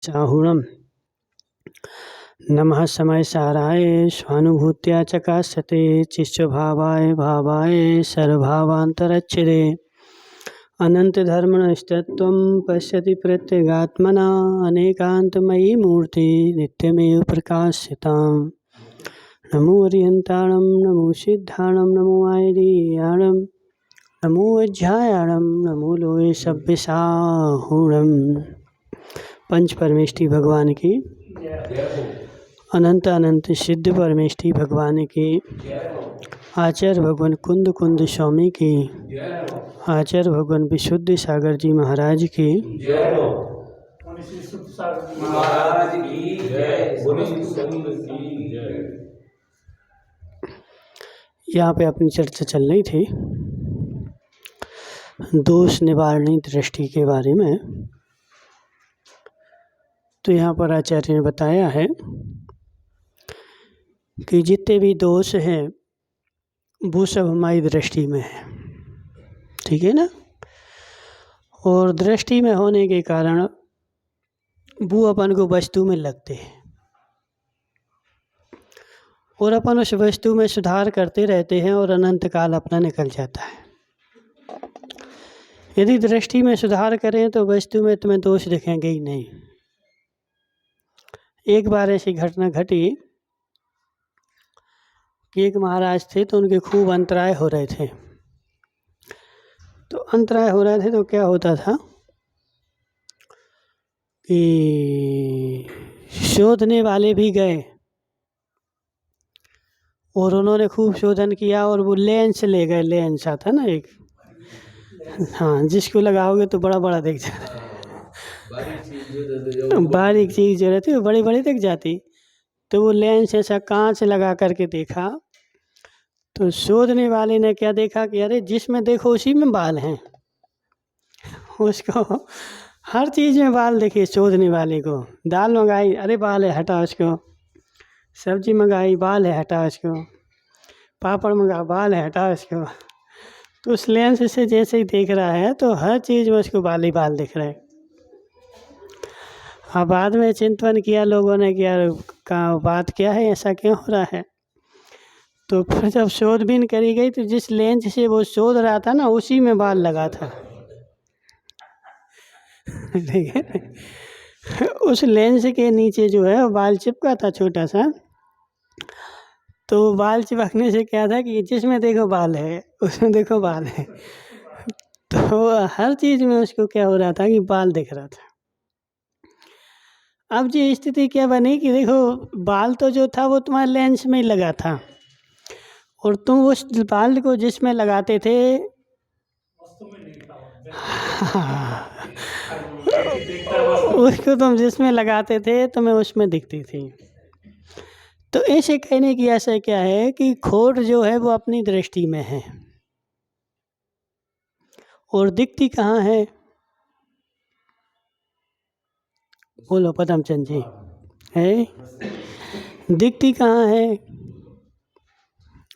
चाहुणं नमः समयसाराय स्वानुभूत्या चकासते चित्स्वभावाय भावाय सर्वभावान्तरच्छिदे अनन्तधर्मणस्तत्त्वं पश्यति प्रत्यगात्मना अनेकान्तमयी मूर्ति नित्यमेव प्रकाश्यताम्। नमो अरिहन्ताणं नमो सिद्धाणं नमो आयर्याणं नमो अध्यायाणं नमो लोये सभ्यसाहुणम्। पंच परमेष्ठी भगवान की, अनंत अनंत सिद्ध परमेष्ठी भगवान की, आचार्य भगवान कुंद कुंद स्वामी की, आचार्य भगवान विशुद्ध सागर जी महाराज की, यहाँ पे अपनी चर्चा चल रही थी दोष निवारणी दृष्टि के बारे में। तो यहाँ पर आचार्य ने बताया है कि जितने भी दोष हैं वो सब हमारी दृष्टि में है, ठीक है ना। और दृष्टि में होने के कारण वो अपन को वस्तु में लगते हैं और अपन उस वस्तु में सुधार करते रहते हैं और अनंत काल अपना निकल जाता है। यदि दृष्टि में सुधार करें तो वस्तु में तुम्हें दोष दिखेंगे ही नहीं। एक बार ऐसी घटना घटी कि एक महाराज थे तो उनके खूब अंतराय हो रहे थे। तो अंतराय हो रहे थे तो क्या होता था कि शोधने वाले भी गए और उन्होंने खूब शोधन किया और वो लेंस ले गए। लेंस आता ना एक, हाँ, जिसको लगाओगे तो बड़ा बड़ा दिख जाता है, बारीक चीज़ जो रहती है वो बड़ी बड़ी दिख जाती। तो वो लेंस ऐसा कांच लगा करके देखा तो शोधने वाले ने क्या देखा कि अरे जिसमें देखो उसी में बाल हैं। उसको हर चीज़ में बाल दिखे। शोधने वाले को दाल मंगाई, अरे बाल है हटा उसको। सब्जी मंगाई, बाल है हटा उसको। पापड़ मंगा, बाल है हटा उसको। तो उस लेंस से जैसे ही देख रहा है तो हर चीज़ में उसको बाल ही बाल दिख रहे हैं। अब बाद में चिंतन किया लोगों ने कि यार का बात क्या है, ऐसा क्यों हो रहा है। तो फिर जब शोधबीन करी गई तो जिस लेंस से वो शोध रहा था ना उसी में बाल लगा था, ठीक है। उस लेंस के नीचे जो है वो बाल चिपका था छोटा सा। तो बाल चिपकने से क्या था कि जिसमें देखो बाल है उसमें देखो बाल है। तो हर चीज़ में उसको क्या हो रहा था कि बाल दिख रहा था। अब ये स्थिति क्या बनी कि देखो बाल तो जो था वो तुम्हारे लेंस में ही लगा था और तुम उस बाल को जिसमें लगाते थे उसको तुम जिसमें लगाते थे तुम्हें उसमें दिखती थी। तो ऐसे कहने की ऐसा क्या है कि खोट जो है वो अपनी दृष्टि में है और दिखती कहाँ है। बोलो पदमचंद जी, है दिखती कहाँ है?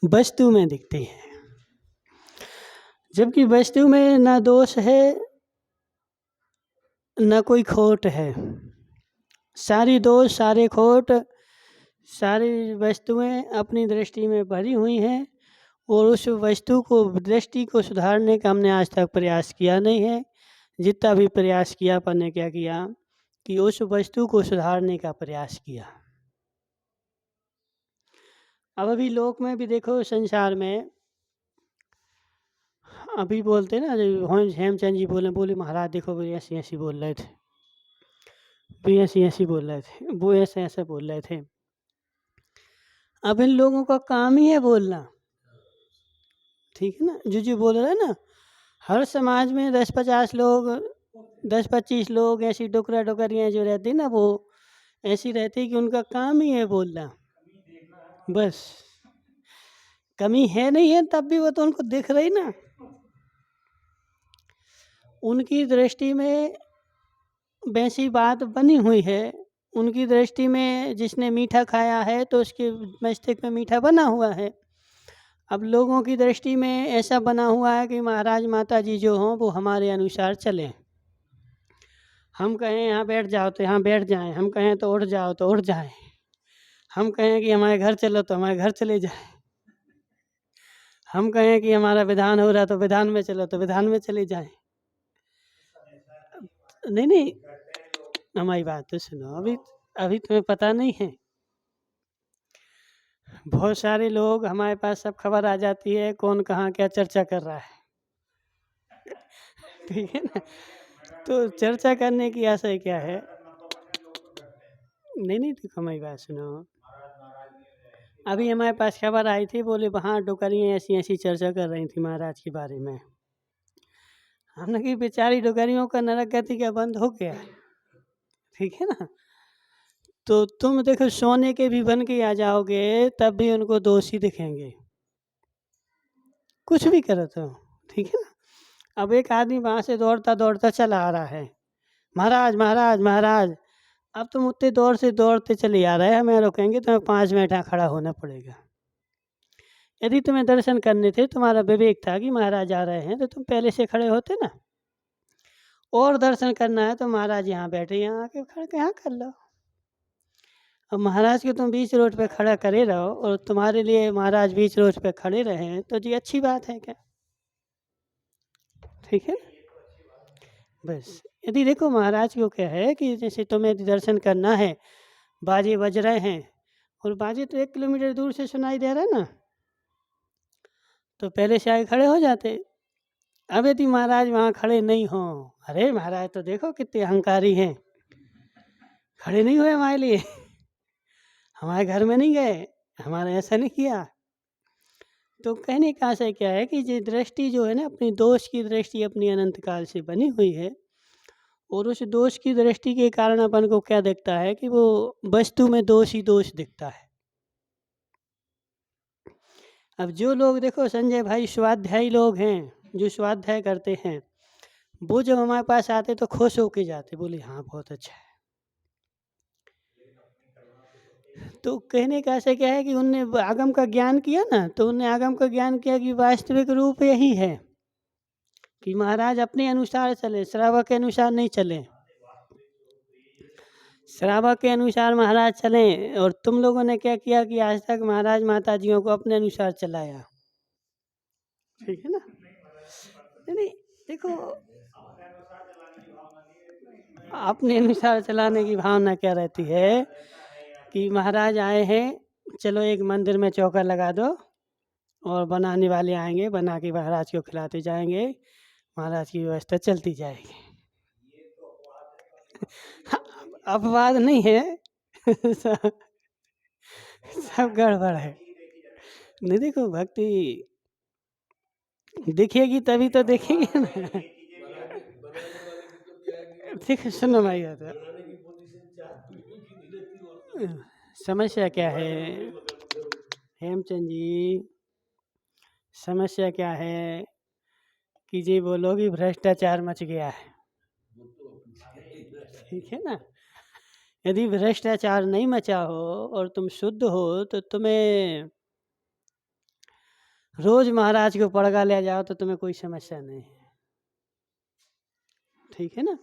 वस्तु में दिखती है। जबकि वस्तु में ना दोष है ना कोई खोट है। सारी दोष सारे खोट सारी वस्तुएं अपनी दृष्टि में भरी हुई हैं और उस वस्तु को दृष्टि को सुधारने का हमने आज तक प्रयास किया नहीं है। जितना भी प्रयास किया अपन ने क्या किया कि उस वस्तु को सुधारने का प्रयास किया। अब अभी लोक में भी देखो, संसार में अभी बोलते ना हेमचंद जी बोले महाराज देखो भाई ऐसी ऐसी बोल रहे थे, भी ऐसी ऐसी बोल रहे थे, वो ऐसे ऐसे बोल रहे थे। अब इन लोगों का काम ही है बोलना, ठीक है ना। जो बोल रहे हैं ना, हर समाज में 10-50 लोग 10-25 लोग ऐसी डोकरा डोकरियाँ जो रहती ना वो ऐसी रहती कि उनका काम ही है बोलना। बस कमी है नहीं है तब भी वो तो उनको दिख रही ना। उनकी दृष्टि में वैसी बात बनी हुई है। उनकी दृष्टि में जिसने मीठा खाया है तो उसके मस्तिष्क में मीठा बना हुआ है। अब लोगों की दृष्टि में ऐसा बना हुआ है कि महाराज माता जी जो हों वो हमारे अनुसार चलें, हम कहें यहाँ बैठ जाओ तो यहाँ बैठ जाएं, हम कहें तो उठ जाओ तो उठ जाएं, हम कहें कि हमारे घर चलो तो हमारे घर चले जाएं, हम कहें कि हमारा विधान हो रहा तो विधान में चलो तो विधान में चले जाएं। नहीं नहीं, हमारी बात तो सुनो, अभी अभी तुम्हें पता नहीं है, बहुत सारे लोग हमारे पास सब खबर आ जाती है कौन कहाँ क्या चर्चा कर रहा है, ठीक है ना। तो चर्चा करने की आशय क्या है। नहीं नहीं, देखो हमारी बात सुनो, अभी हमारे पास खबर आई थी, बोले वहाँ डोकरियाँ ऐसी ऐसी चर्चा कर रही थी महाराज के बारे में। हमने कहा बेचारी डोकरियों का नरक गति क्या बंद हो गया, ठीक है ना। तो तुम देखो सोने के भी बन के आ जाओगे तब भी उनको दोषी दिखेंगे, कुछ भी करो तो, ठीक है ना। अब एक आदमी वहाँ से दौड़ता दौड़ता चला आ रहा है, महाराज महाराज महाराज, अब तुम उतने दौड़ से दौड़ते चले आ रहे हैं, हमें रोकेंगे तुम्हें 5 मिनट यहाँ खड़ा होना पड़ेगा। यदि तुम्हें दर्शन करने थे, तुम्हारा विवेक था कि महाराज आ रहे हैं, तो तुम पहले से खड़े होते ना। और दर्शन करना है तो महाराज यहाँ बैठे, यहाँ आके खड़े यहाँ कर लो। अब महाराज को तुम बीच रोड पे खड़ा करे रहो और तुम्हारे लिए महाराज बीच रोड पे खड़े रहे तो जी अच्छी बात है क्या, ठीक है। बस यदि देखो महाराज को क्या है कि जैसे तुम्हें यदि दर्शन करना है, बाजे बज रहे हैं और बाजे तो 1 किलोमीटर दूर से सुनाई दे रहा है ना, तो पहले से आगे खड़े हो जाते। अब यदि महाराज वहाँ खड़े नहीं हो, अरे महाराज तो देखो कितने अहंकारी हैं, खड़े नहीं हुए हमारे लिए, हमारे घर में नहीं गए, हमारा ऐसा नहीं किया। तो कहने का आशय क्या है कि ये दृष्टि जो है ना, अपनी दोष की दृष्टि अपनी अनंत काल से बनी हुई है, और उस दोष की दृष्टि के कारण अपन को क्या दिखता है कि वो वस्तु में दोष ही दोष दिखता है। अब जो लोग देखो संजय भाई स्वाध्यायी लोग हैं, जो स्वाध्याय करते हैं, वो जब हमारे पास आते तो खुश होके जाते, बोले हाँ बहुत अच्छा है। तो कहने का आशय क्या है कि उनने आगम का ज्ञान किया ना, तो उनने आगम का ज्ञान किया कि वास्तविक रूप यही है कि महाराज अपने अनुसार चले, श्रावक के अनुसार नहीं चले। श्रावक के अनुसार महाराज चलें, और तुम लोगों ने क्या किया कि आज तक महाराज माता जियों को अपने अनुसार चलाया, ठीक है ना। नहीं देखो, अपने अनुसार चलाने की भावना क्या रहती है कि महाराज आए हैं, चलो एक मंदिर में चौका लगा दो और बनाने वाले आएंगे, बना के महाराज को खिलाते जाएंगे, महाराज की व्यवस्था चलती जाएगी। अपवाद नहीं है, सब गड़बड़ है। नहीं देखो, भक्ति दिखेगी तभी तो देखेंगे ना। देखो सुनो भाई, समस्या क्या है हेमचंद जी, समस्या क्या है कि जी बोलो कि भ्रष्टाचार मच गया है, ठीक है ना। यदि भ्रष्टाचार नहीं मचा हो और तुम शुद्ध हो तो तुम्हें रोज महाराज को पड़गा ले जाओ तो तुम्हें कोई समस्या नहीं है, ठीक है ना।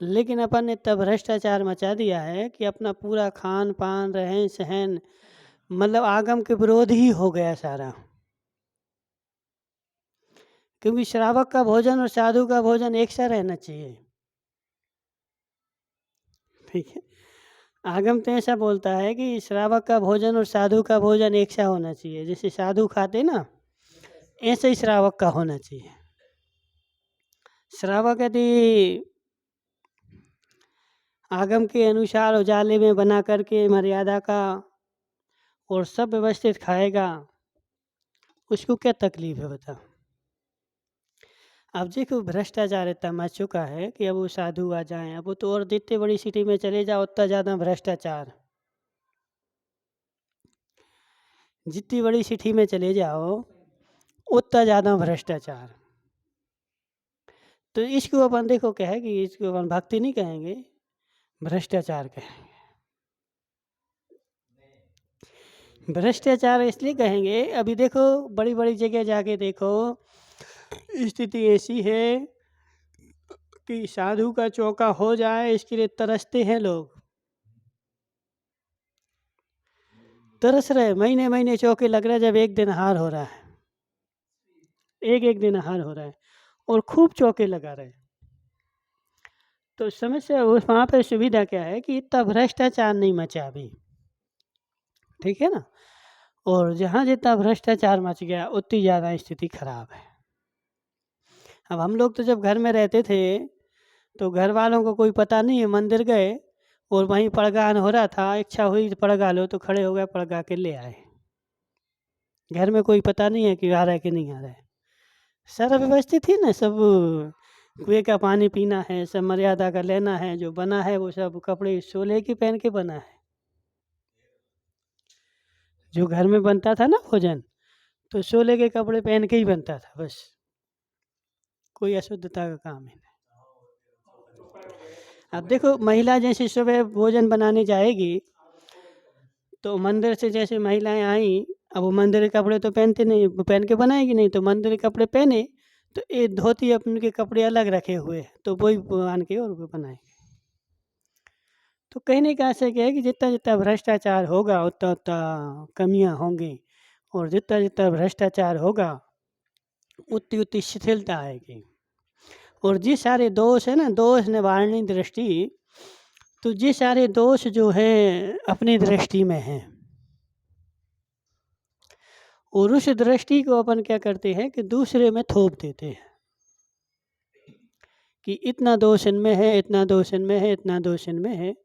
लेकिन अपन ने तब भ्रष्टाचार मचा दिया है कि अपना पूरा खान पान रहन सहन मतलब आगम के विरोध ही हो गया सारा, क्योंकि श्रावक का भोजन और साधु का भोजन एक सा रहना चाहिए, ठीक है। आगम तो ऐसा बोलता है कि श्रावक का भोजन और साधु का भोजन एक सा होना चाहिए, जैसे साधु खाते ना ऐसे ही श्रावक का होना चाहिए। श्रावक यदि आगम के अनुसार उजाले में बना करके मर्यादा का और सब व्यवस्थित खाएगा, उसको क्या तकलीफ है बता। अब देखो भ्रष्टाचार इतना मच चुका है कि अब वो साधु आ जाएं, अब वो तो और जितनी बड़ी सिटी में चले जाओ उतना ज़्यादा भ्रष्टाचार, जितनी बड़ी सिटी में चले जाओ उतना ज़्यादा भ्रष्टाचार। तो इसको अपन देखो क्या है कि इसको अपन भक्ति नहीं कहेंगे, भ्रष्टाचार कहेंगे। भ्रष्टाचार इसलिए कहेंगे, अभी देखो बड़ी बड़ी जगह जाके देखो स्थिति ऐसी है कि साधु का चौका हो जाए, इसके लिए तरसते हैं लोग, तरस रहे, महीने महीने चौके लग रहे हैं। जब एक दिन हार हो रहा है, एक दिन हार हो रहा है और खूब चौके लगा रहे हैं, तो समस्या उस वहाँ पे सुविधा क्या है कि इतना भ्रष्टाचार नहीं मचा अभी, ठीक है ना। और जहाँ जितना भ्रष्टाचार मच गया उतनी ज़्यादा स्थिति खराब है। अब हम लोग तो जब घर में रहते थे तो घर वालों को कोई पता नहीं है, मंदिर गए और वहीं पड़गान हो रहा था, इच्छा हुई तो पड़गा लो, तो खड़े हो गए, पड़गा के ले आए। घर में कोई पता नहीं है कि आ रहा है कि नहीं आ रहा है, सारा व्यवस्थित ही ना, सब कुएं का पानी पीना है, सब मर्यादा का लेना है, जो बना है वो सब कपड़े सोले के पहन के बना है। जो घर में बनता था ना भोजन, तो सोले के कपड़े पहन के ही बनता था, बस कोई अशुद्धता का काम है। अब देखो, महिला जैसे सुबह भोजन बनाने जाएगी तो मंदिर से जैसे महिलाएं आई, अब वो मंदिर के कपड़े तो पहनते नहीं, वो पहन के बनाएगी नहीं, तो मंदिर के कपड़े पहने तो ये धोती अपने के कपड़े अलग रखे हुए, तो वही आन के और वो बनाएंगे। तो कहने का आशय क्या है कि जितना जितना भ्रष्टाचार होगा उतना उतना कमियां होंगी, और जितना जितना भ्रष्टाचार होगा उतनी उतनी शिथिलता आएगी। और ये सारे दोष है ना, दोष निवारणी दृष्टि, तो ये सारे दोष जो है अपनी दृष्टि में हैं, और उस दृष्टि को अपन क्या करते हैं कि दूसरे में थोप देते हैं कि इतना दोष इनमें है, इतना दोष इनमें है, इतना दोष इनमें है।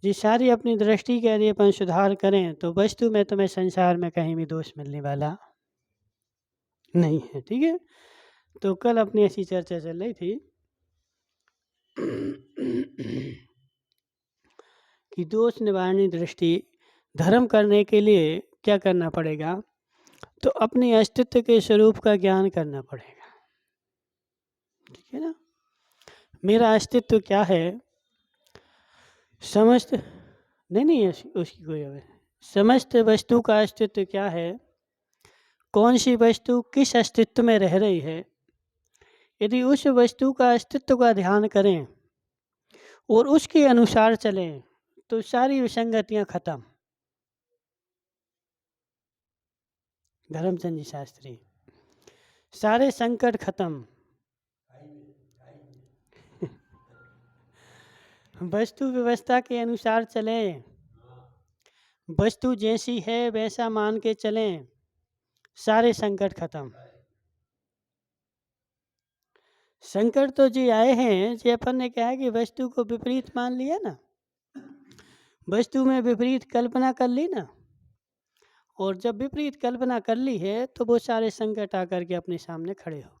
जी सारी अपनी दृष्टि के यदि अपन सुधार करें तो वस्तु में तुम्हें संसार में कहीं भी दोष मिलने वाला नहीं है, ठीक है। तो कल अपनी ऐसी चर्चा चल रही थी कि दोष निवारणी दृष्टि धर्म करने के लिए क्या करना पड़ेगा, तो अपने अस्तित्व के स्वरूप का ज्ञान करना पड़ेगा, ठीक है ना। मेरा अस्तित्व क्या है, समस्त नहीं उसकी कोई समस्त वस्तु का अस्तित्व क्या है, कौन सी वस्तु किस अस्तित्व में रह रही है। यदि उस वस्तु का अस्तित्व का ध्यान करें और उसके अनुसार चलें तो सारी विसंगतियां खत्म। धर्मचंद जी शास्त्री, सारे संकट खत्म। वस्तु व्यवस्था के अनुसार चलें, वस्तु जैसी है वैसा मान के चलें, सारे संकट खत्म। संकट तो जी आए हैं जी, अपन ने क्या है कि वस्तु को विपरीत मान लिया ना, वस्तु में विपरीत कल्पना कर ली ना, और जब विपरीत कल्पना कर ली है तो वो सारे संकट आकर के अपने सामने खड़े हो गए।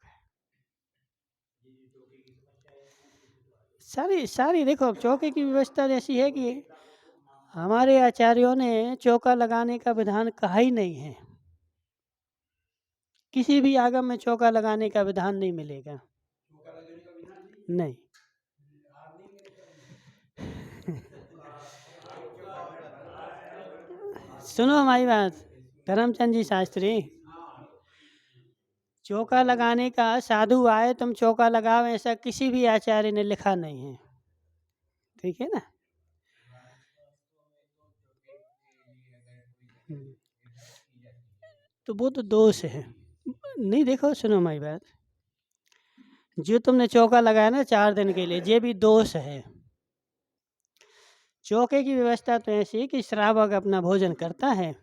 सारी सारी देखो, अब चौके की व्यवस्था ऐसी है कि हमारे आचार्यों ने चौका लगाने का विधान कहा ही नहीं है, किसी भी आगम में चौका लगाने का विधान नहीं मिलेगा, नहीं। सुनो हमारी बात, धर्मचंद जी शास्त्री, चौका लगाने का साधु आए तुम चौका लगाओ ऐसा किसी भी आचार्य ने लिखा नहीं है, ठीक है ना। तो वो तो दोष है। नहीं देखो, सुनो हमारी बात, जो तुमने चौका लगाया ना 4 दिन के लिए, ये भी दोष है। चौके की व्यवस्था तो ऐसी है कि श्रावक अपना भोजन करता है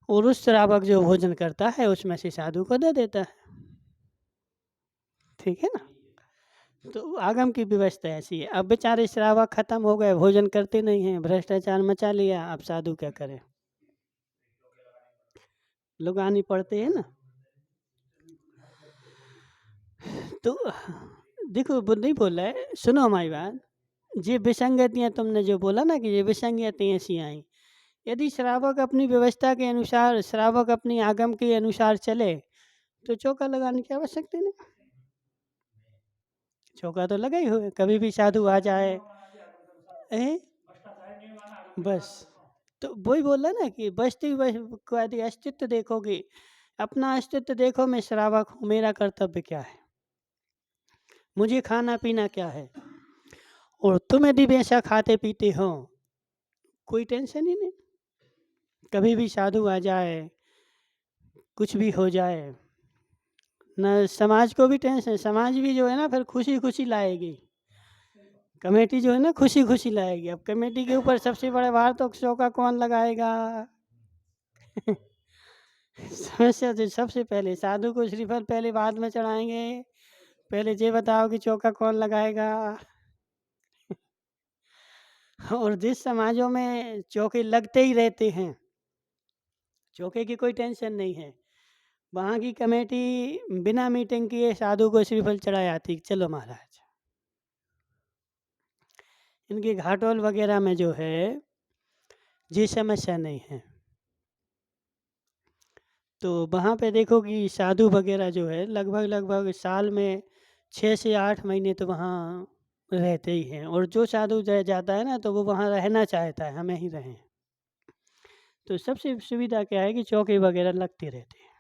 और उस श्रावक जो भोजन करता है उसमें से साधु को दे देता है, ठीक है ना। तो आगम की व्यवस्था ऐसी है। अब बेचारे श्रावक खत्म हो गए, भोजन करते नहीं हैं, भ्रष्टाचार मचा लिया, अब साधु क्या करे, लोग आनी पड़ते हैं ना। तो देखो वो नहीं बोल रहा है, सुनो हमारी बात, ये विसंगतियाँ तुमने जो बोला ना कि ये विसंगतियाँ ऐसी आई, यदि श्रावक अपनी व्यवस्था के अनुसार, श्रावक अपनी आगम के अनुसार चले तो चौका लगाने की आवश्यकता नहीं। चौका तो लगा ही हुए, कभी भी साधु आ जाए बस। तो वही बोला ना कि बस्ती को यदि अस्तित्व देखोगे, अपना अस्तित्व देखो, मैं श्रावक हूँ, मेरा कर्तव्य क्या है, मुझे खाना पीना क्या है, और तुम यदि वैसा खाते पीते हो, कोई टेंशन ही नहीं। कभी भी साधु आ जाए, कुछ भी हो जाए, न समाज को भी टेंशन, समाज भी जो है ना फिर खुशी खुशी लाएगी। कमेटी जो है ना खुशी खुशी लाएगी। अब कमेटी के ऊपर सबसे बड़ा भार तो चौका कौन लगाएगा? समस्या तो सबसे पहले साधु को श्रीफल पहले बाद में चढ़ाएंगे। पहले ये बताओ कि चौका कौन लगाएगा? और जिस समाजों में चौके लगते ही रहते हैं, चौके की कोई टेंशन नहीं है, वहाँ की कमेटी बिना मीटिंग किए साधु को श्रीफल चढ़ाई आती, चलो महाराज। इनके घाटोल वगैरह में जो है ये समस्या नहीं है। तो वहाँ पे देखो कि साधु वगैरह जो है लगभग साल में 6 से 8 महीने तो वहाँ रहते ही हैं। और जो साधु जाता है ना तो वो वहाँ रहना चाहता है, हमें ही रहें। तो सबसे सुविधा क्या है कि चौके वगैरह लगते रहते हैं,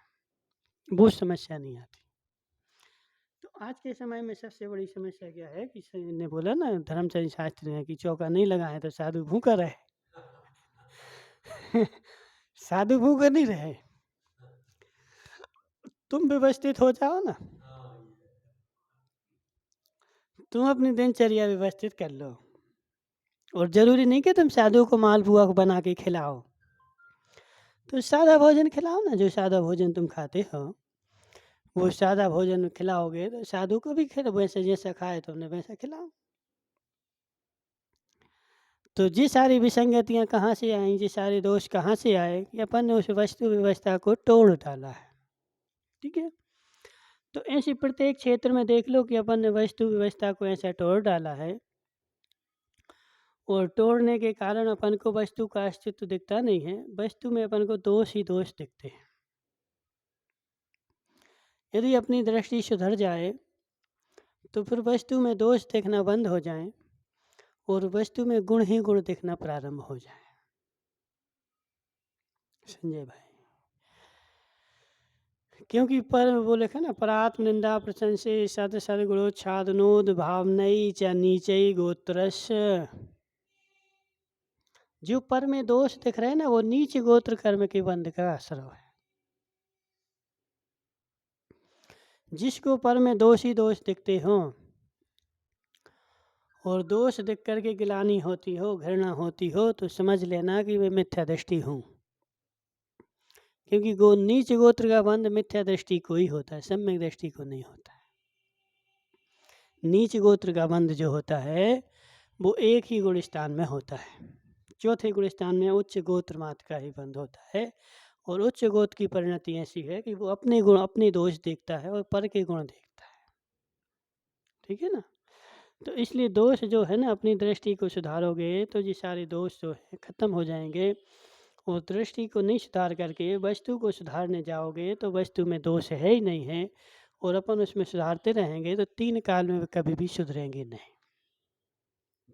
वो समस्या नहीं आती। तो आज के समय में सबसे बड़ी समस्या क्या है कि ने बोला ना धर्मचर्य शास्त्र में कि चौका नहीं लगा है तो साधु भूखा रहे। साधु भूखा नहीं रहे, तुम व्यवस्थित हो जाओ ना, तुम अपनी दिनचर्या व्यवस्थित कर लो। और जरूरी नहीं कि तुम साधु को मालपुआ को बना के खिलाओ, तो सादा भोजन खिलाओ ना। जो सादा भोजन तुम खाते हो वो सादा भोजन खिलाओगे तो साधु को भी खिलाओ, वैसे जैसा खाए तुमने वैसा खिलाओ। तो ये सारी विसंगतियाँ कहाँ से आई, ये सारे दोष कहाँ से आए कि अपन ने उस वस्तु व्यवस्था को तोड़ डाला है। ठीक है, तो ऐसे प्रत्येक क्षेत्र में देख लो कि अपन ने वस्तु व्यवस्था को ऐसा तोड़ डाला है, और तोड़ने के कारण अपन को वस्तु का अस्तित्व दिखता नहीं है, वस्तु में अपन को दोष ही दोष दिखते हैं। यदि अपनी दृष्टि सुधर जाए तो फिर वस्तु में दोष देखना बंद हो जाए और वस्तु में गुण ही गुण दिखना प्रारंभ हो जाए। संजय भाई, क्योंकि पर वो लिखा ना, परात्म निंदा प्रशंसे सद सदगुणोच्छादनोद भावनई च नीचई गोत्रस्य। जो पर में दोष दिख रहे हैं ना वो नीच गोत्र कर्म के बंध का असर है। जिसको पर में दोष ही दोष दिखते हो और दोष दिख करके गिलानी होती हो, घृणा होती हो, तो समझ लेना कि मैं मिथ्या दृष्टि हूँ। क्योंकि नीच गोत्र का बंध मिथ्या दृष्टि को ही होता है, सम्यक दृष्टि को नहीं होता है। नीच गोत्र का बंध जो होता है वो एक ही गुण स्थान में होता है, चौथे गुण स्थान में उच्च गोत्र मात्र का ही बंध होता है। और उच्च गोत्र की परिणति ऐसी है कि वो अपने गुण अपने दोष देखता है और पर के गुण देखता है। ठीक है ना, तो इसलिए दोष जो है ना, अपनी दृष्टि को सुधारोगे तो ये सारे दोष जो है खत्म हो जाएंगे। और दृष्टि को नहीं सुधार करके वस्तु को सुधारने जाओगे तो वस्तु में दोष है ही नहीं है, और अपन उसमें सुधारते रहेंगे तो 3 काल में कभी भी सुधरेंगे नहीं।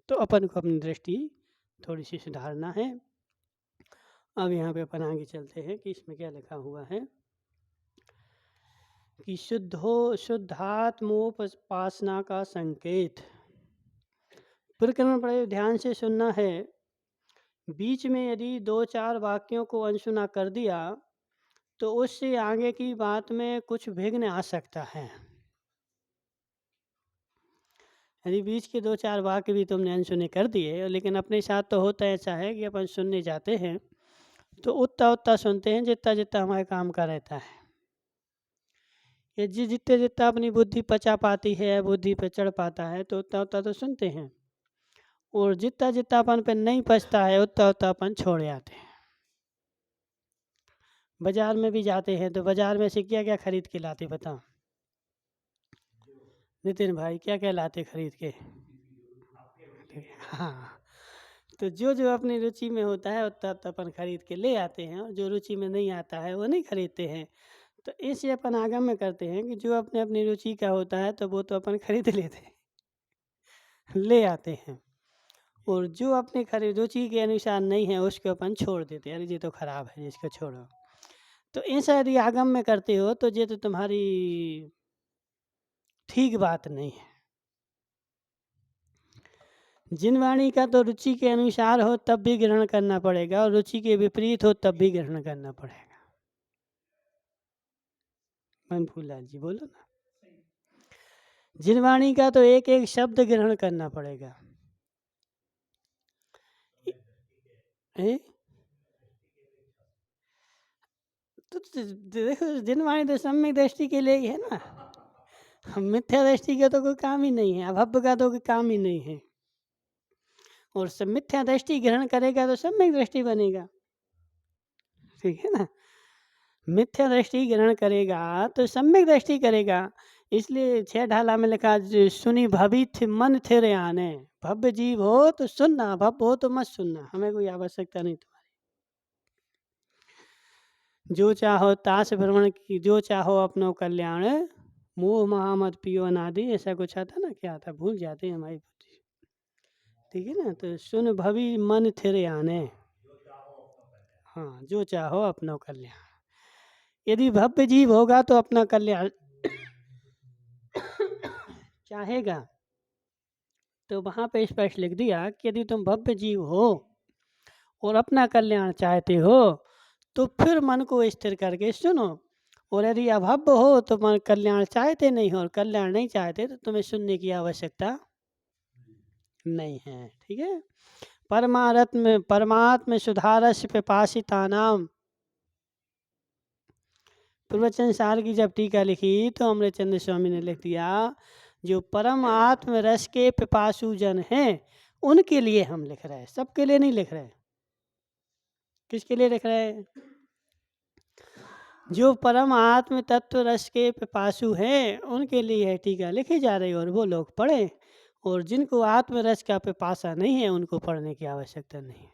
तो अपन को अपनी दृष्टि थोड़ी सी सुधारना है। अब यहाँ पे अपन आगे चलते हैं कि इसमें क्या लिखा हुआ है कि शुद्धात्मोपासना का संकेत। प्रकरण बड़े ध्यान से सुनना है। बीच में यदि 2-4 वाक्यों को अनसुना कर दिया तो उससे आगे की बात में कुछ विघ्न आ सकता है। यदि बीच के 2-4 वाक्य भी तुमने अनसुने कर दिए, लेकिन अपने साथ तो होता ऐसा है कि अपन सुनने जाते हैं तो उतना सुनते हैं जितना जितना हमारे काम का रहता है। ये जितने जितना अपनी बुद्धि पचा पाती है, बुद्धि पे चढ़ पाता है, तो उतना तो सुनते हैं। और जितना जितना अपन पे नहीं पचता है उतना उतना अपन छोड़ आते हैं। बाजार में भी जाते हैं तो बाजार में से क्या क्या खरीद के लाते बताओ नितिन भाई, क्या क्या लाते खरीद के? हाँ, तो जो जो अपनी रुचि में होता है उतना उतना अपन खरीद के ले आते हैं, और जो रुचि में नहीं आता है वो नहीं खरीदते हैं। तो ऐसे अपन आगम में करते हैं कि जो अपने अपनी रुचि का होता है तो वो तो अपन खरीद लेते हैं, ले आते हैं। और जो अपने रुचि के अनुसार नहीं है उसको अपन छोड़ देते हैं, अरे ये तो खराब है इसको छोड़ो। तो ऐसा यदि आगम में करते हो तो ये तो तुम्हारी ठीक बात नहीं है। जिन वाणी का तो रुचि के अनुसार हो तब भी ग्रहण करना पड़ेगा, और रुचि के विपरीत हो तब भी ग्रहण करना पड़ेगा। मनफूलाल जी बोलो ना। जिन वाणी का तो एक एक शब्द ग्रहण करना पड़ेगा। तो देखो जिन वाणी तो सम्यक दृष्टि के लिए ही है ना, मिथ्या दृष्टि का तो कोई काम ही नहीं है, अभव्य का तो कोई काम ही नहीं है। और मिथ्या दृष्टि ग्रहण करेगा तो सम्यक दृष्टि बनेगा, ठीक है ना। मिथ्या दृष्टि ग्रहण करेगा तो सम्यक दृष्टि करेगा। इसलिए 6 ढाला में लिखा, सुनी भवी थे मन थे आने, भव्य जीव हो तो सुनना, भव्य हो तो मत सुनना, हमें कोई आवश्यकता नहीं तुम्हारी। जो चाहो तास भ्रमण की, जो चाहो अपनो कल्याण, मोह महामद पियो अनादि, ऐसा कुछ आता ना, क्या आता भूल जाते हैं हमारी बुद्धि, ठीक है ना। तो सुन भवी मन थे आने, हाँ, जो चाहो अपनो कल्याण। यदि भव्य जीव होगा तो अपना कल्याण चाहेगा। तो वहाँ पे स्पष्ट लिख दिया कि यदि तुम भव्य जीव हो और अपना कल्याण चाहते हो तो फिर मन को स्थिर करके सुनो। और यदि अभव्य हो तो मन कल्याण चाहते नहीं हो और कल्याण नहीं चाहते तो तुम्हें सुनने की आवश्यकता नहीं है, ठीक है। परमात्म सुधारस पिपासिता नाम, प्रवचन सार की जब टीका लिखी तो अमृतचंद्र स्वामी ने लिख दिया, जो परम आत्म रस के पिपासु जन हैं उनके लिए हम लिख रहे हैं, सबके लिए नहीं लिख रहे। किसके लिए लिख रहे हैं? जो परम आत्म तत्व रस के पिपासु हैं उनके लिए यह टीका लिखी जा रही है और वो लोग पढ़ें। और जिनको आत्म रस का पिपासा नहीं है उनको पढ़ने की आवश्यकता नहीं है,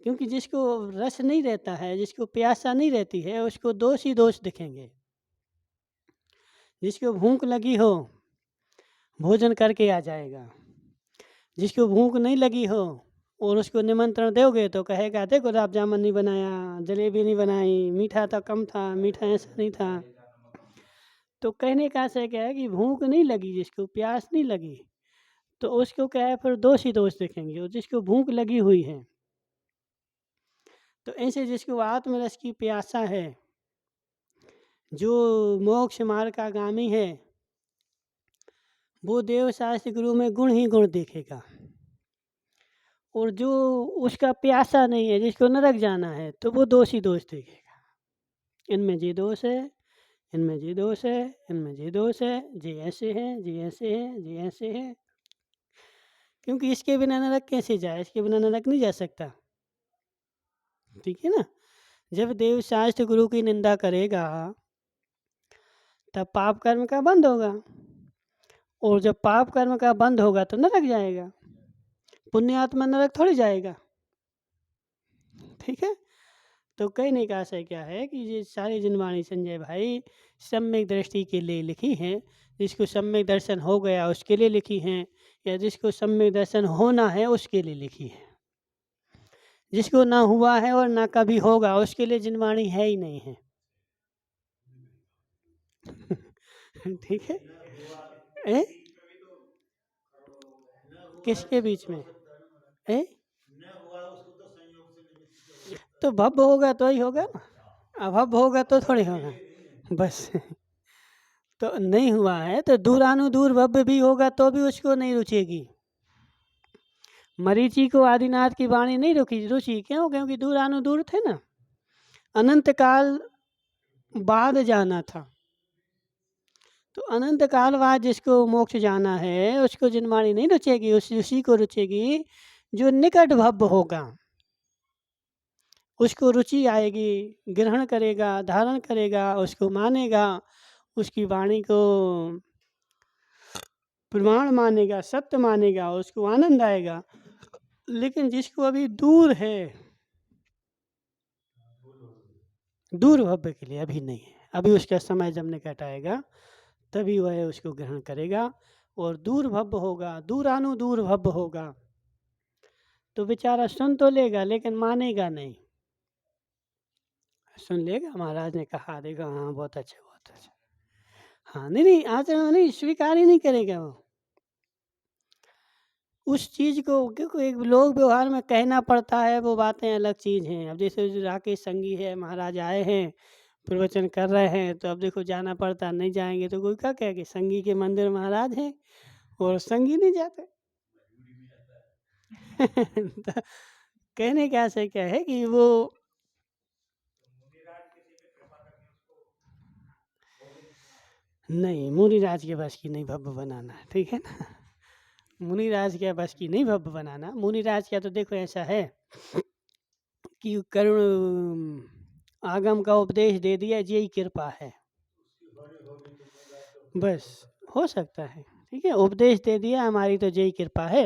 क्योंकि जिसको रस नहीं रहता है, जिसको प्यासा नहीं रहती है, उसको दोष ही दोष दिखेंगे। जिसको भूख लगी हो भोजन करके आ जाएगा, जिसको भूख नहीं लगी हो और उसको निमंत्रण दोगे तो कहेगा देखो गुलाब जामुन नहीं बनाया, जलेबी नहीं बनाई, मीठा तो कम था, मीठा ऐसा नहीं था। तो कहने का आशय क्या है कि भूख नहीं लगी, जिसको प्यास नहीं लगी तो उसको क्या है, फिर दोष ही दोष दिखेंगे। और जिसको भूख लगी हुई है, तो ऐसे जिसको आत्मरस की प्यासा है, जो मोक्ष मार्ग का गामी है, वो देव शास्त्र गुरु में गुण ही गुण देखेगा। और जो उसका प्यासा नहीं है, जिसको नरक जाना है, तो वो दोष ही दोष देखेगा। इनमें ये दोष है, इनमें ये दोष है, इनमें ये दोष है, ये ऐसे है, ये ऐसे है, ये ऐसे है। क्योंकि इसके बिना नरक कैसे जाए, इसके बिना नरक नहीं जा सकता, ठीक है ना। जब देव शास्त्र गुरु की निंदा करेगा तब पाप कर्म का बंद होगा, और जब पाप कर्म का बंद होगा तो नरक जाएगा। पुण्यात्मा नरक थोड़ी जाएगा, ठीक है। तो कहने का आशय क्या है कि ये सारी जिनवाणी संजय भाई सम्यक दृष्टि के लिए लिखी हैं। जिसको सम्यक दर्शन हो गया उसके लिए लिखी हैं, या जिसको सम्यक दर्शन होना है उसके लिए लिखी है। जिसको ना हुआ है और ना कभी होगा उसके लिए जिनवाणी है ही नहीं है, ठीक है। ए? किसके बीच में? ए? तो भव्य होगा तो ही होगा ना, अभव्य होगा तो थोड़ी होगा, बस। तो नहीं हुआ है तो दूरानुदूर भव्य भी होगा तो भी उसको नहीं रुचेगी। मरीचि को आदिनाथ की वाणी नहीं रुचि, क्यों? क्योंकि दूरानुदूर थे ना, अनंत काल बाद जाना था। तो अनंत काल बाद जिसको मोक्ष जाना है उसको जिनवाणी नहीं रुचेगी, उसी को रुचेगी जो निकट भव्य होगा, उसको रुचि आएगी, ग्रहण करेगा, धारण करेगा, उसको मानेगा, उसकी वाणी को प्रमाण मानेगा, सत्य मानेगा, उसको आनंद आएगा। लेकिन जिसको अभी दूर है, दूर भव्य के लिए अभी नहीं है, अभी उसका समय जब निकट आएगा तभी वह उसको ग्रहण करेगा। और दूर भव्य होगा, दूरानुदूर भव्य होगा तो बेचारा सुन तो लेगा लेकिन मानेगा नहीं। सुन लेगा, महाराज ने कहा देखो हाँ बहुत अच्छा, बहुत अच्छा, हाँ नहीं आचरण नहीं, स्वीकार ही नहीं करेगा वो। उस चीज़ को क्योंकि एक लोक व्यवहार में कहना पड़ता है, वो बातें अलग चीज़ हैं। अब जैसे जो राकेश संगी है, महाराज आए हैं, प्रवचन कर रहे हैं, तो अब देखो जाना पड़ता, नहीं जाएँगे तो कोई क्या कहे कि संगी के मंदिर महाराज हैं और संगी नहीं जाते। तो कहने का आशय क्या है कि वो नहीं, मुनिराज के बस की नहीं भव्य बनाना, ठीक है ना? मुनिराज के बस की नहीं भव्य बनाना। मुनिराज का तो देखो ऐसा है कि करुण आगम का उपदेश दे दिया, यही कृपा है। बस हो सकता है, ठीक है, उपदेश दे दिया, हमारी तो यही कृपा है,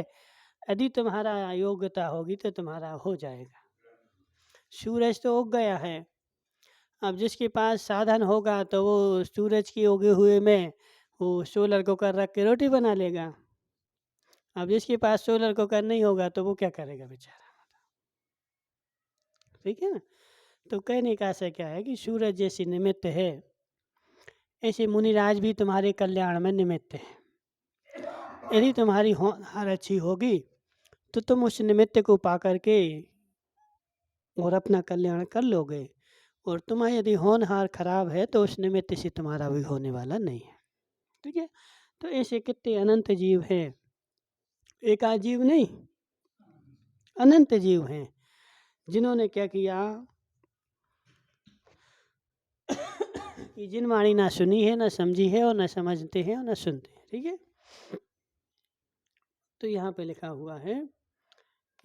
यदि तुम्हारा योग्यता होगी तो तुम्हारा हो जाएगा। सूरज तो उग गया है, अब जिसके पास साधन होगा तो वो सूरज की उगे हुए में वो सोलर कुकर रख के रोटी बना लेगा। अब जिसके पास सोलर कुकर नहीं होगा तो वो क्या करेगा बेचारा, ठीक है ना? तो कहने का आशय क्या है कि सूरज जैसे निमित्त है, ऐसे मुनिराज भी तुम्हारे कल्याण में निमित्त है। यदि तुम्हारी होनहार अच्छी होगी तो तुम उस निमित्त को पा करके और अपना कल्याण कर लोगे, और तुम्हारी यदि होनहार खराब है तो उस निमित्त से तुम्हारा भी होने वाला नहीं है, ठीक है? तो ऐसे कितने अनंत जीव हैं, एक आध जीव नहीं, अनंत जीव हैं जिन्होंने क्या किया कि जिन वाणी ना सुनी है, ना समझी है, और ना समझते हैं, और ना सुनते हैं, ठीक है? तो यहाँ पे लिखा हुआ है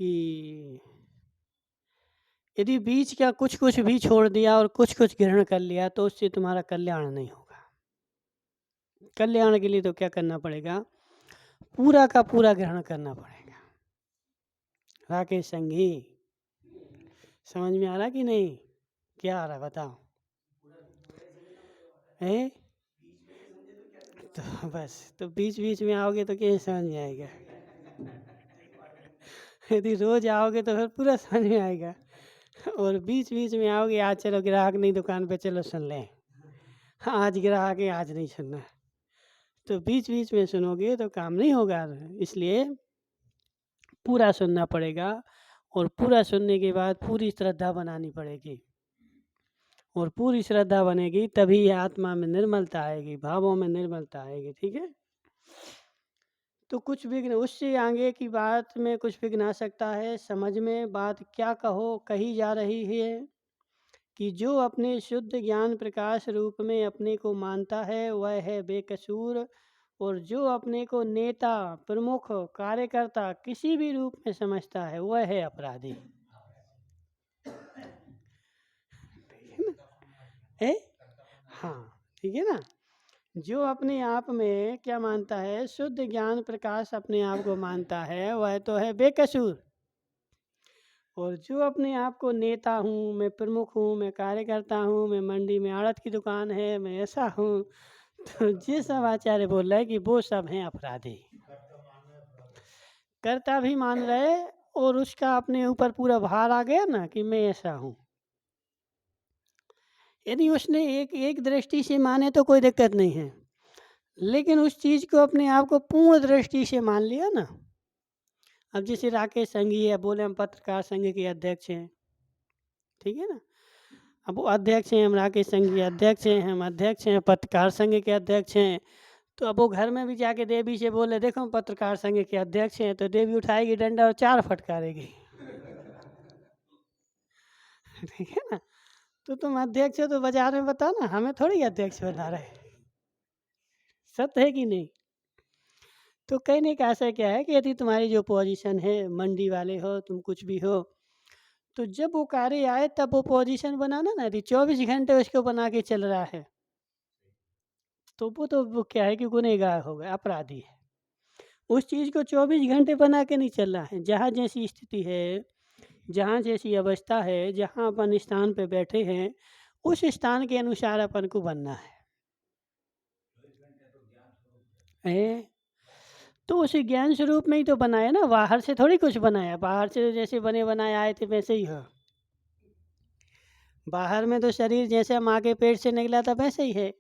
कि यदि बीच का कुछ कुछ भी छोड़ दिया और कुछ कुछ ग्रहण कर लिया तो उससे तुम्हारा कल्याण नहीं होगा। कल्याण के लिए तो क्या करना पड़ेगा, पूरा का पूरा ग्रहण करना पड़ेगा। राकेश संगी समझ में आ रहा कि नहीं? क्या आ रहा बताओ? है तो बस, तो बीच बीच में आओगे तो कैसे समझ में आएगा? यदि रोज आओगे तो फिर पूरा समझ में आएगा, और बीच बीच में आओगे, आज चलो ग्राहक नहीं दुकान पे, चलो सुन लें, आज ग्राहक है आज नहीं सुनना, तो बीच बीच में सुनोगे तो काम नहीं होगा। इसलिए पूरा सुनना पड़ेगा, और पूरा सुनने के बाद पूरी श्रद्धा बनानी पड़ेगी, और पूरी श्रद्धा बनेगी तभी आत्मा में निर्मलता आएगी, भावों में निर्मलता आएगी, ठीक है? तो कुछ विघ्न उससे आगे की बात में कुछ विघ्न आ सकता है, समझ में बात क्या कही जा रही है कि जो अपने शुद्ध ज्ञान प्रकाश रूप में अपने को मानता है वह है बेकसूर, और जो अपने को नेता, प्रमुख, कार्यकर्ता किसी भी रूप में समझता है वह है अपराधी, है? हाँ, ठीक है ना? जो अपने आप में क्या मानता है, शुद्ध ज्ञान प्रकाश अपने आप को मानता है, वह तो है बेकसूर, और जो अपने आप को नेता हूँ, मैं प्रमुख हूँ, मैं कार्यकर्ता हूँ, मैं मंडी में आड़त की दुकान है, मैं ऐसा हूँ, तो ये सब आचार्य बोल रहा है कि वो सब हैं अपराधी। कर्ता भी मान रहे, और उसका अपने ऊपर पूरा भार आ गया ना कि मैं ऐसा हूँ। यदि उसने एक दृष्टि से माने तो कोई दिक्कत नहीं है, लेकिन उस चीज़ को अपने आप को पूर्ण दृष्टि से मान लिया ना। अब जैसे राकेश संघी है, बोले हम पत्रकार संघ के अध्यक्ष हैं, ठीक है ना? अब वो अध्यक्ष हैं, हम राकेश संघ के अध्यक्ष हैं, हम अध्यक्ष हैं, पत्रकार संघ के अध्यक्ष हैं, तो अब वो घर में भी जाके देवी से बोले देखो हम पत्रकार संघ के अध्यक्ष हैं, तो देवी उठाएगी डंडा और 4 फटकारेगी। ठीक है ना? तो तुम अध्यक्ष हो तो बाजार में बताओ ना, हमें थोड़ी अध्यक्ष बना रहे, सत्य है कि नहीं? तो कहने का आशय क्या है कि यदि तुम्हारी जो पोजीशन है, मंडी वाले हो तुम, कुछ भी हो, तो जब वो कार्य आए तब वो पोजीशन बनाना ना। यदि 24 घंटे उसको बना के चल रहा है तो वो क्या है कि गुनहगार हो गया, अपराधी है। उस चीज़ को 24 घंटे बना के नहीं चल रहा है, जहाँ जैसी स्थिति है, जहाँ जैसी अवस्था है, जहाँ अपन स्थान पे बैठे हैं, उस स्थान के अनुसार अपन को बनना है। तो उसी ज्ञान स्वरूप में ही तो बनाया ना, बाहर से थोड़ी कुछ बनाया। बाहर से जैसे बने बनाए आए थे वैसे ही हो। बाहर में तो शरीर जैसे माँ के पेट से निकला था वैसे ही है,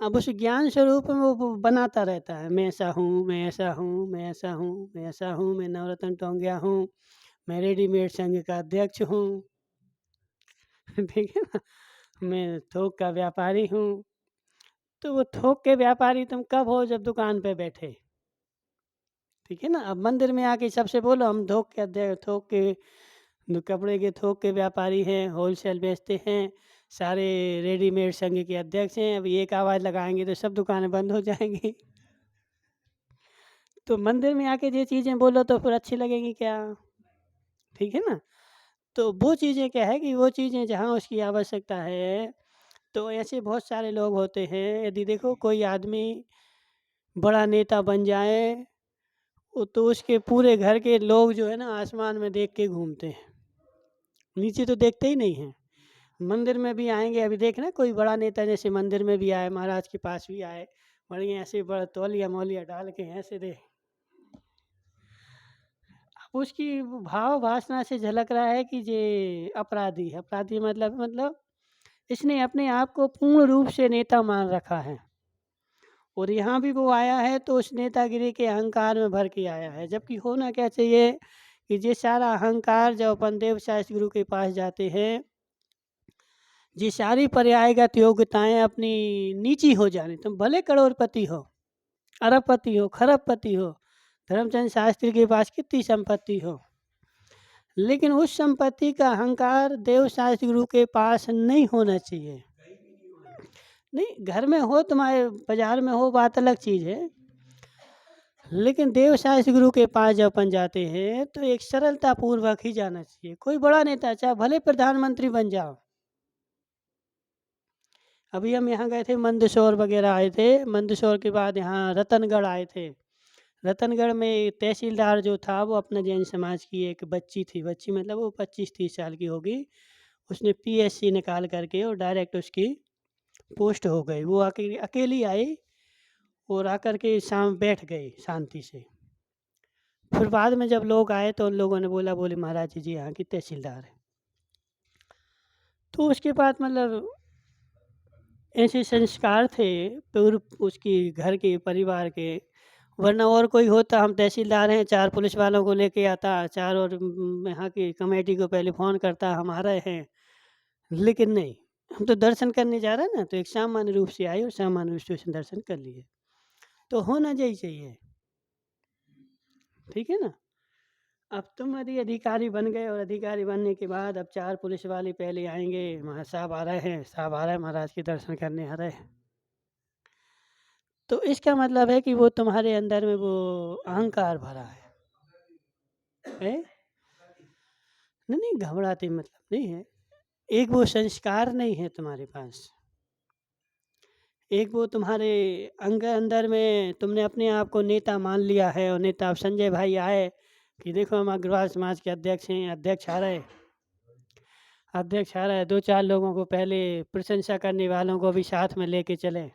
अब उस ज्ञान स्वरूप में वो बनाता रहता है, मैं ऐसा हूँ, मैं ऐसा हूँ, मैं ऐसा हूँ, मैं ऐसा हूँ, मैं नवरत्न टोंगिया हूँ, मैं रेडीमेड संघ का अध्यक्ष हूँ। ठीक है ना? मैं थोक का व्यापारी हूँ। तो वो थोक के व्यापारी तुम कब हो? जब दुकान पे बैठे। ठीक है ना? अब मंदिर में आके सबसे बोलो हम थोक के कपड़े के थोक के व्यापारी हैं, होलसेल बेचते हैं, सारे रेडीमेड संघ के अध्यक्ष हैं। अभी एक आवाज़ लगाएँगे तो सब दुकानें बंद हो जाएँगी। तो मंदिर में आके ये चीज़ें बोलो तो फिर अच्छी लगेंगी क्या? ठीक है ना? तो वो चीज़ें क्या है कि वो चीज़ें जहाँ उसकी आवश्यकता है, तो ऐसे बहुत सारे लोग होते हैं। यदि देखो कोई आदमी बड़ा नेता बन जाए, वो तो उसके पूरे घर के लोग जो है ना आसमान में देख के घूमते हैं, नीचे तो देखते ही नहीं हैं। मंदिर में भी आएँगे, अभी देखना कोई बड़ा नेता जैसे मंदिर में भी आए, महाराज के पास भी आए, बढ़िया ऐसे बड़ा तौलिया-मौलिया डाल के ऐसे दे अब उसकी वो भाव वासना से झलक रहा है कि ये अपराधी है। अपराधी मतलब इसने अपने आप को पूर्ण रूप से नेता मान रखा है और यहाँ भी वो आया है तो उस नेतागिरी के अहंकार में भर के आया है। जबकि होना क्या चाहिए कि ये सारा अहंकार जब अपन देव शास्त्री गुरु के पास जाते हैं, ये सारी पर्यायगत योग्यताएँ अपनी नीची हो जानी। तुम भले करोड़पति हो, अरबपति हो, खरबपति हो, धर्मचंद शास्त्री के पास कितनी संपत्ति हो, लेकिन उस संपत्ति का अहंकार देव शास्त्री गुरु के पास नहीं होना चाहिए। नहीं, घर में हो, तुम्हारे बाजार में हो, बात अलग चीज़ है। लेकिन देव शास्त्री गुरु के पास जब अपन जाते हैं तो एक सरलता पूर्वक ही जाना चाहिए। कोई बड़ा नेता चाहे भले प्रधानमंत्री बन जाओ। अभी हम यहाँ गए थे, मंदसौर वगैरह आए थे, मंदसौर के बाद यहाँ रतनगढ़ आए थे। रतनगढ़ में तहसीलदार जो था वो अपना जैन समाज की एक बच्ची थी, बच्ची मतलब वो 25-30 साल की होगी। उसने पीएससी निकाल करके और डायरेक्ट उसकी पोस्ट हो गई। वो अकेली आई और आकर के शाम बैठ गई शांति से। फिर बाद में जब लोग आए तो उन लोगों ने बोले महाराज जी यहाँ की तहसीलदार है। तो उसके बाद मतलब ऐसे संस्कार थे पूर्व उसकी घर के परिवार के, वरना और कोई होता हम तहसीलदार हैं, 4 पुलिस वालों को लेके आता, 4 और यहाँ की कमेटी को पहले फ़ोन करता हम आ रहे हैं। लेकिन नहीं, हम तो दर्शन करने जा रहे हैं ना, तो एक सामान्य रूप से आए और सामान्य रूप से उसने दर्शन कर लिए। तो होना यही चाहिए। ठीक है ना? अब तुम यदि अधिकारी बन गए और अधिकारी बनने के बाद अब 4 पुलिस वाले पहले आएँगे, साहब आ रहे हैं, साहब आ रहे हैं, महाराज के दर्शन करने आ रहे हैं। तो इसका मतलब है कि वो तुम्हारे अंदर में वो अहंकार भरा है। हैं? नहीं, घबराते मतलब नहीं है। एक वो संस्कार नहीं है तुम्हारे पास। एक वो तुम्हारे अंदर में तुमने अपने आप को नेता मान लिया है और नेता अब संजय भाई आए कि देखो हम अग्रवाल समाज के अध्यक्ष हैं, अध्यक्ष आ रहा है, 2-4 लोगों को पहले प्रशंसा करने वालों को भी साथ में लेके चले।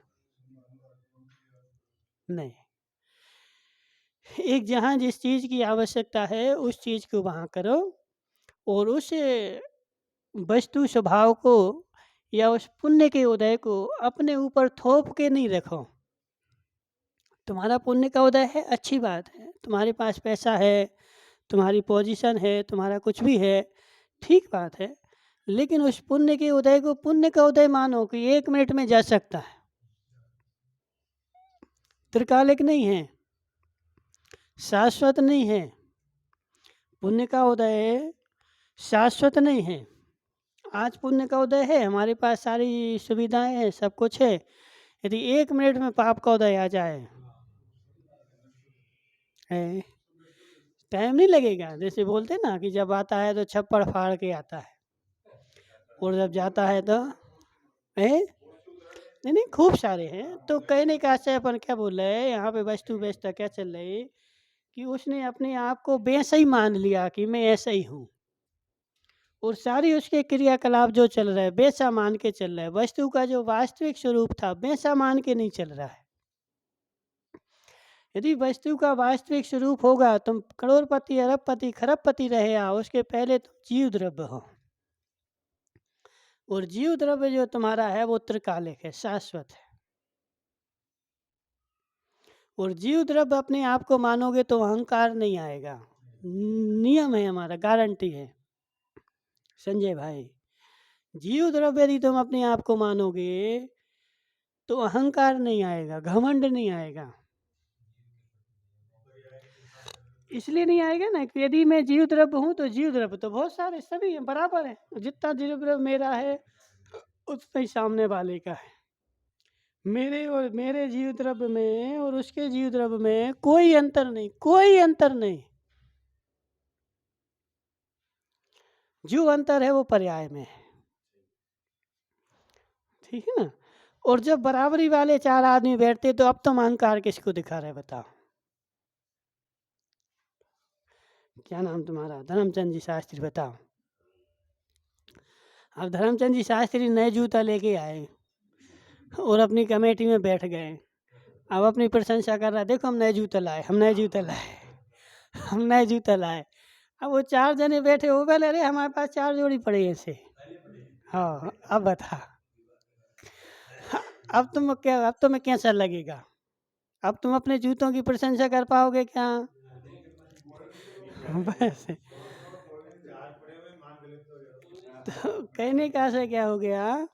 नहीं, एक जहाँ जिस चीज़ की आवश्यकता है उस चीज़ को वहाँ करो और उस वस्तु स्वभाव को या उस पुण्य के उदय को अपने ऊपर थोप के नहीं रखो। तुम्हारा पुण्य का उदय है, अच्छी बात है, तुम्हारे पास पैसा है, तुम्हारी पोजीशन है, तुम्हारा कुछ भी है, ठीक बात है। लेकिन उस पुण्य के उदय को पुण्य का उदय मानो कि 1 मिनट में जा सकता है, त्रिकालिक नहीं है, शाश्वत नहीं है। पुण्य का उदय शाश्वत नहीं है। आज पुण्य का उदय है, हमारे पास सारी सुविधाएं हैं, सब कुछ है। यदि 1 मिनट में पाप का उदय आ जाए, टाइम नहीं लगेगा। जैसे बोलते ना कि जब आता है तो छप्पड़ फाड़ के आता है और जब जाता है तो नहीं नहीं, खूब सारे हैं। तो कहने का आशय अपन क्या बोल रहे हैं यहाँ पे, वस्तु व्यवस्था क्या चल रही है कि उसने अपने आप को वैसा ही मान लिया कि मैं ऐसा ही हूँ और सारी उसके क्रियाकलाप जो चल रहा है वैसा मान के चल रहा है। वस्तु का जो वास्तविक स्वरूप था वैसा मान के नहीं चल रहा है। यदि वस्तु का वास्तविक स्वरूप होगा, तुम करोड़पति, अरबपति, खरबपति रहे आओ, उसके पहले तुम जीव द्रव्य हो और जीव द्रव्य जो तुम्हारा है वो त्रिकालिक है, शाश्वत है। और जीव द्रव्य अपने आप को मानोगे तो अहंकार नहीं आएगा। नियम है हमारा, गारंटी है संजय भाई। जीव द्रव्य यदि तुम अपने आप को मानोगे तो अहंकार नहीं आएगा, घमंड नहीं आएगा। इसलिए नहीं आएगा ना कि यदि मैं जीव द्रव्य हूँ तो जीव द्रव्य तो बहुत सारे सभी हैं, बराबर है। जितना जीव द्रव्य मेरा है उतना ही सामने वाले का है। मेरे और मेरे जीव द्रव्य में और उसके जीव द्रव्य में कोई अंतर नहीं, कोई अंतर नहीं। जो अंतर है वो पर्याय में है, ठीक है ना। और जब बराबरी वाले चार आदमी बैठते तो अब तुम अहंकार किसको दिखा रहे बताओ। क्या नाम तुम्हारा? धर्मचंद जी शास्त्री, बताओ। अब धर्मचंद जी शास्त्री नए जूता लेके आए और अपनी कमेटी में बैठ गए। अब अपनी प्रशंसा कर रहा है, देखो हम नए जूते लाए, हम नए जूते लाए, हम नए जूते लाए। अब वो चार जने बैठे, वो बोले अरे हमारे पास चार जोड़ी पड़े हैं से। हाँ, अब बता, अब तुम्हें कैसा लगेगा? अब तुम अपने जूतों की प्रशंसा कर पाओगे क्या? बस, तो कहने का आशय क्या हो गया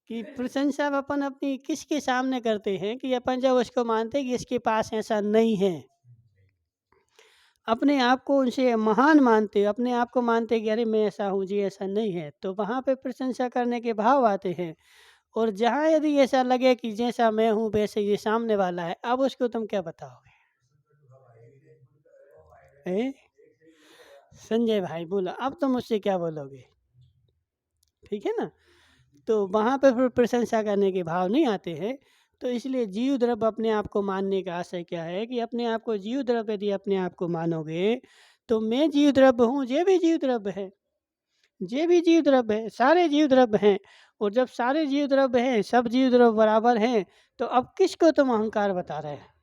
कि प्रशंसा अपन अपनी किसके सामने करते हैं कि अपन जब उसको मानते हैं कि इसके पास ऐसा नहीं है, अपने आप को उनसे महान मानते, अपने आप को मानते कि अरे मैं ऐसा हूँ जी, ऐसा नहीं है, तो वहाँ पे प्रशंसा करने के भाव आते हैं। और जहाँ यदि ऐसा लगे कि जैसा मैं हूँ वैसे ये सामने वाला है, अब उसको तुम क्या बताओगे? ए? संजय भाई बोला, अब तुम मुझसे क्या बोलोगे? ठीक है ना। तो वहाँ पे फिर प्रशंसा करने के भाव नहीं आते हैं। तो इसलिए जीव द्रव्य अपने आप को मानने का आशय क्या है कि अपने आप को जीव द्रव्य यदि अपने आप को मानोगे तो मैं जीव द्रव्य हूँ, ये भी जीव द्रव्य है, ये भी जीव द्रव्य है, सारे जीव द्रव्य हैं। और जब सारे जीव द्रव्य हैं, सब जीव द्रव्य बराबर हैं, तो अब किसको तुम अहंकार बता रहे हैं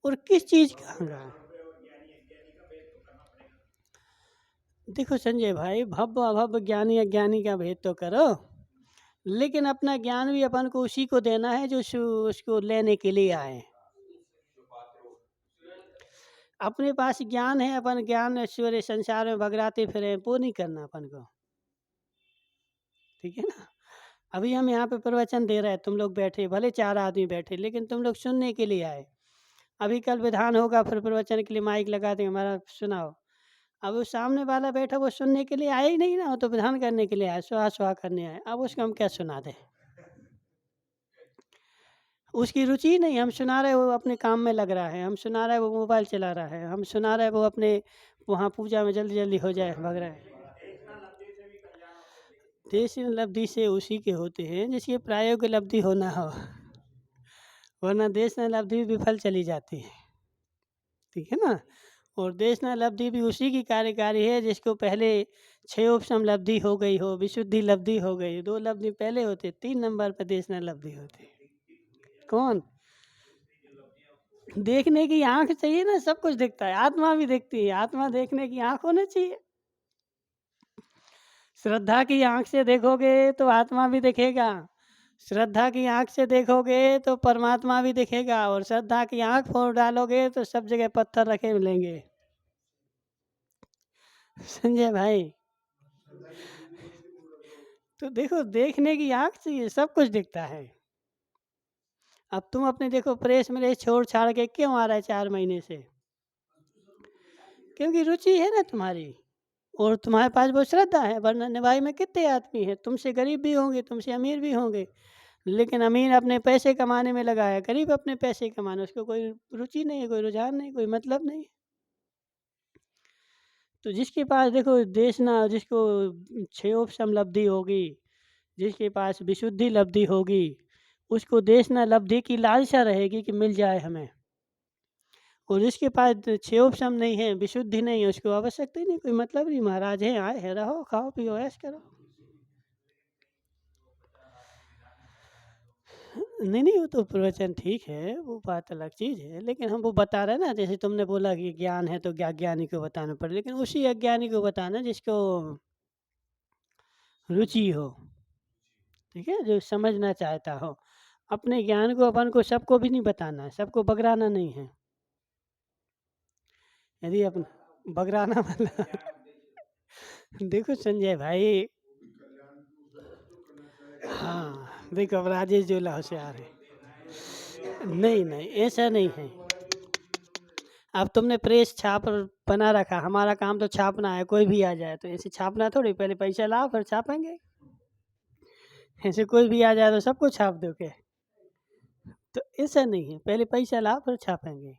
और किस चीज का अहंकार? देखो संजय भाई, भव्य अभव्य ज्ञानी अज्ञानी का भेद तो करो, लेकिन अपना ज्ञान भी अपन को उसी को देना है जो उसको लेने के लिए आए। अपने पास ज्ञान है, अपन ज्ञान ऐश्वर्य संसार में भगराते फिरे, वो नहीं करना अपन को, ठीक है ना। अभी हम यहाँ पे प्रवचन दे रहे हैं, तुम लोग बैठे, भले चार आदमी बैठे, लेकिन तुम लोग सुनने के लिए आए। अभी कल विधान होगा, फिर प्रवचन के लिए माइक लगा देंगे, हमारा सुनाओ। अब वो सामने वाला बैठा, वो सुनने के लिए आए ही नहीं ना, वो तो विधान करने के लिए आए, सुहा सुहा करने आए। अब उसको हम क्या सुना दें? उसकी रुचि ही नहीं, हम सुना रहे वो अपने काम में लग रहा है, हम सुना रहे वो मोबाइल चला रहा है, हम सुना रहे वो अपने वहाँ पूजा में जल्दी जल्दी हो जाए भग रहा है। देश लब्धि से उसी के होते हैं जिसकी प्रायोगिक लब्धि होना हो, वरना देश न लब्धि भी विफल चली जाती है, ठीक है ना। और देश न लब्धि भी उसी की कार्यकारी है जिसको पहले 6 उपशम लब्धि हो गई हो, विशुद्धि लब्धि हो गई, 2 लब्धि पहले होते, 3 नंबर पर देश न लब्धि होती। कौन? देखने की आंख चाहिए ना, सब कुछ दिखता है, आत्मा भी दिखती है, आत्मा देखने की आंख होना चाहिए। श्रद्धा की आंख से देखोगे तो आत्मा भी दिखेगा, श्रद्धा की आंख से देखोगे तो परमात्मा भी दिखेगा, और श्रद्धा की आंख फोड़ डालोगे तो सब जगह पत्थर रखे मिलेंगे। संजय भाई, तो देखो, देखने की आंख चाहिए, सब कुछ दिखता है। अब तुम अपने देखो, प्रेस में छोड़ छाड़ के क्यों आ रहा है 4 महीने से? क्योंकि रुचि है ना तुम्हारी, और तुम्हारे पास वो श्रद्धा है। वरना निभाई में कितने आदमी हैं, तुमसे गरीब भी होंगे, तुमसे अमीर भी होंगे, लेकिन अमीर अपने पैसे कमाने में लगा है, गरीब अपने पैसे कमाने, उसको कोई रुचि नहीं है, कोई रुझान नहीं, कोई मतलब नहीं। तो जिसके पास देखो देश ना, जिसको 6 उपशम लब्धि होगी, जिसके पास विशुद्धि लब्धि होगी, उसको देश ना लब्धि की लालसा रहेगी कि मिल जाए हमें। और जिसके पास 6 उपशम नहीं है, विशुद्धि नहीं है, उसको आवश्यकता ही नहीं, कोई मतलब नहीं। महाराज हैं, आए हैं, रहो, खाओ पियो, ऐश करो। नहीं नहीं, वो तो प्रवचन ठीक है, वो बात अलग चीज़ है, लेकिन हम वो बता रहे हैं ना, जैसे तुमने बोला कि ज्ञान है तो क्या अज्ञानी को बताना पड़े, लेकिन उसी अज्ञानी को बताना जिसको रुचि हो, ठीक है, जो समझना चाहता हो। अपने ज्ञान को अपन को सबको भी नहीं बताना है, सबको बगराना नहीं है। यदि अपन बगराना मतलब देखो संजय भाई, हाँ देखो अब राजेश जोला होशियार है। नहीं नहीं ऐसा नहीं है। अब तुमने प्रेस छाप बना रखा, हमारा काम तो छापना है, कोई भी आ जाए तो ऐसे छापना थोड़ी, पहले पैसा लाओ फिर छापेंगे। ऐसे कोई भी आ जाए तो सबको छाप दोगे, तो ऐसा नहीं है, पहले पैसा लाओ फिर छापेंगे।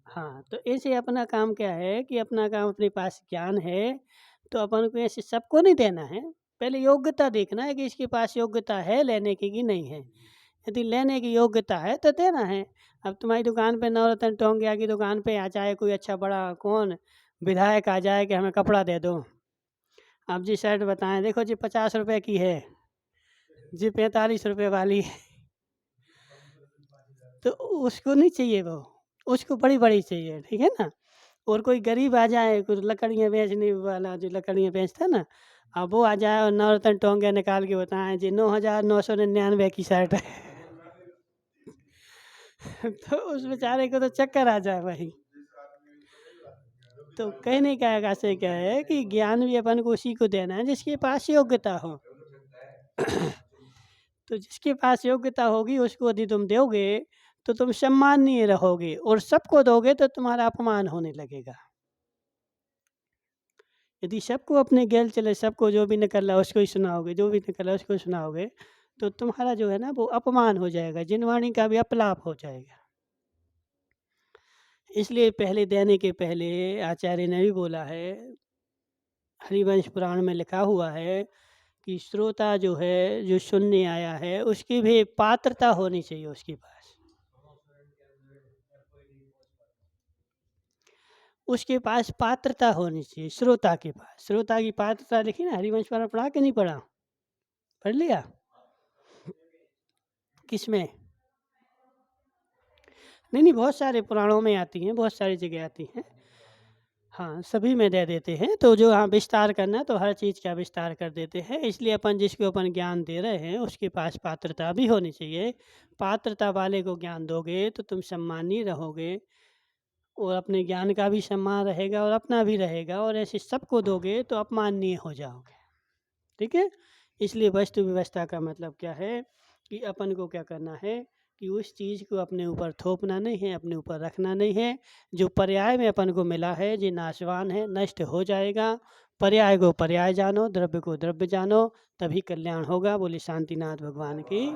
हाँ तो ऐसे अपना काम क्या है कि अपना काम अपने पास ज्ञान है तो अपन को ऐसे सबको नहीं देना है, पहले योग्यता देखना है कि इसके पास योग्यता है लेने की कि नहीं है। यदि लेने की योग्यता है तो देना है। अब तुम्हारी दुकान पे नवरत्न टोंगिया की दुकान पे आ जाए कोई अच्छा बड़ा कौन विधायक आ जाए कि हमें कपड़ा दे दो, आप जी शर्ट बताएं, देखो जी 50 रुपए की है जी, 45 रुपए वाली है, तो उसको नहीं चाहिए वो, उसको बड़ी बड़ी चाहिए, ठीक है ना। और कोई गरीब आ जाए, कुछ लकड़ियाँ बेचने वाला जो लकड़ियाँ बेचता है ना, अब वो आ जाए और नवरत्न टोंगिया निकाल के बताएं जी 9,999 की शर्ट है तो उस बेचारे को तो चक्कर आ जाए भाई। तो कहने का आशय क्या है कि ज्ञान भी अपन को उसी को देना है जिसके पास योग्यता हो तो जिसके पास योग्यता होगी उसको यदि तुम दोगे तो तुम सम्माननीय रहोगे, और सबको दोगे तो तुम्हारा अपमान होने लगेगा। यदि सबको अपने गैल चले, सबको जो भी निकल रहा उसको ही सुनाओगे, जो भी निकल रहा उसको सुनाओगे, तो तुम्हारा जो है ना वो अपमान हो जाएगा, जिनवाणी का भी अपलाप हो जाएगा। इसलिए पहले देने के पहले आचार्य ने भी बोला है, हरिवंश पुराण में लिखा हुआ है कि श्रोता जो है, जो सुनने आया है, उसकी भी पात्रता होनी चाहिए उसके पास, उसके पास पात्रता होनी चाहिए श्रोता के पास। श्रोता की पात्रता लिखी ना, हरिवंश पुराण पढ़ा कि नहीं पढ़ा, पढ़ लिया किसमें? नहीं बहुत सारे पुराणों में आती हैं, बहुत सारी जगह आती हैं, हाँ सभी में दे देते हैं। तो जो हाँ विस्तार करना तो हर चीज़ का विस्तार कर देते हैं। इसलिए अपन जिसको अपन ज्ञान दे रहे हैं उसके पास पात्रता भी होनी चाहिए। पात्रता वाले को ज्ञान दोगे तो तुम सम्मानीय रहोगे, और अपने ज्ञान का भी सम्मान रहेगा और अपना भी रहेगा, और ऐसे सबको दोगे तो अपमाननीय हो जाओगे, ठीक है। इसलिए वस्तु व्यवस्था का मतलब क्या है कि अपन को क्या करना है कि उस चीज़ को अपने ऊपर थोपना नहीं है, अपने ऊपर रखना नहीं है। जो पर्याय में अपन को मिला है जो नाशवान है, नष्ट हो जाएगा। पर्याय को पर्याय जानो, द्रव्य को द्रव्य जानो, तभी कल्याण होगा। बोले शांतिनाथ भगवान की।